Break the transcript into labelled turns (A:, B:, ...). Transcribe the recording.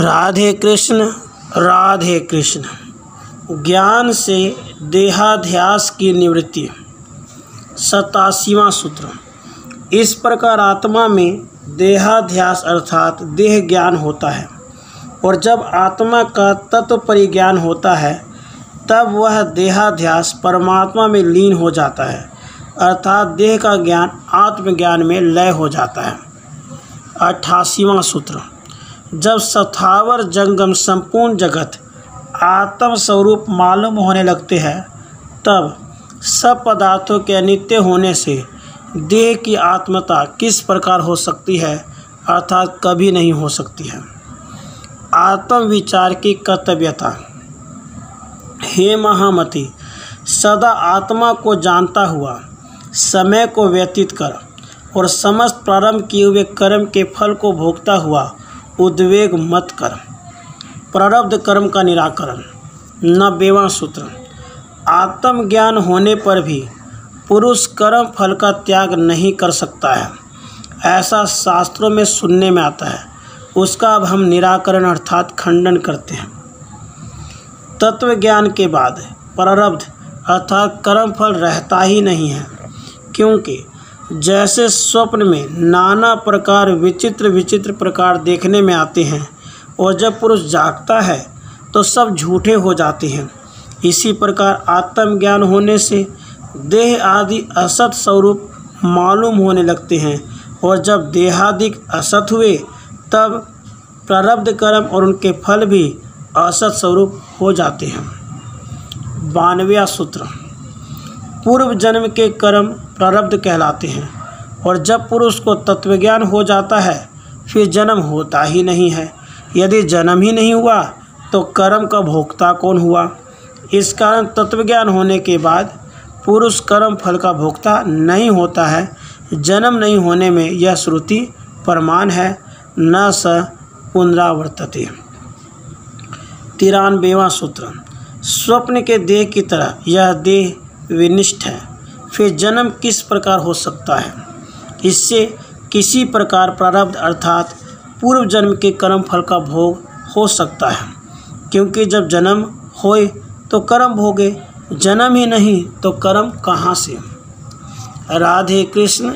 A: राधे कृष्ण। ज्ञान से देहाध्यास की निवृत्ति। 87वां सूत्र। इस प्रकार आत्मा में देहाध्यास अर्थात देह ज्ञान होता है, और जब आत्मा का तत्व परिज्ञान होता है तब वह देहाध्यास परमात्मा में लीन हो जाता है, अर्थात देह का ज्ञान आत्मज्ञान में लय हो जाता है। 88वां सूत्र। जब स्थावर जंगम संपूर्ण जगत आत्म स्वरूप मालूम होने लगते हैं तब सब पदार्थों के अनित्य होने से देह की आत्मता किस प्रकार हो सकती है, अर्थात कभी नहीं हो सकती है। आत्म विचार की कर्तव्यता। हे महामति, सदा आत्मा को जानता हुआ समय को व्यतीत कर और समस्त प्रारंभ किए हुए कर्म के फल को भोगता हुआ उद्वेग मत कर। प्रारब्ध कर्म का निराकरण। 90वां सूत्र। आत्मज्ञान होने पर भी पुरुष कर्म फल का त्याग नहीं कर सकता है, ऐसा शास्त्रों में सुनने में आता है। उसका अब हम निराकरण अर्थात खंडन करते हैं। तत्व ज्ञान के बाद प्रारब्ध अर्थात कर्म फल रहता ही नहीं है, क्योंकि जैसे स्वप्न में नाना प्रकार विचित्र प्रकार देखने में आते हैं और जब पुरुष जागता है तो सब झूठे हो जाते हैं, इसी प्रकार आत्मज्ञान होने से देह आदि असत स्वरूप मालूम होने लगते हैं, और जब देहादिक असत हुए तब प्रारब्ध कर्म और उनके फल भी असत स्वरूप हो जाते हैं। 92वां सूत्र। पूर्व जन्म के कर्म प्रारब्ध कहलाते हैं, और जब पुरुष को तत्वज्ञान हो जाता है फिर जन्म होता ही नहीं है। यदि जन्म ही नहीं हुआ तो कर्म का भोक्ता कौन हुआ। इस कारण तत्वज्ञान होने के बाद पुरुष कर्म फल का भोक्ता नहीं होता है। जन्म नहीं होने में यह श्रुति प्रमाण है, न स पुनरावर्तते। 93वां सूत्र। स्वप्न के देह की तरह यह देह विनिष्ठ है, फिर जन्म किस प्रकार हो सकता है। इससे किसी प्रकार प्रारब्ध अर्थात पूर्व जन्म के कर्म फल का भोग हो सकता है, क्योंकि जब जन्म होए तो कर्म भोगे, जन्म ही नहीं तो कर्म कहाँ से। राधे कृष्ण।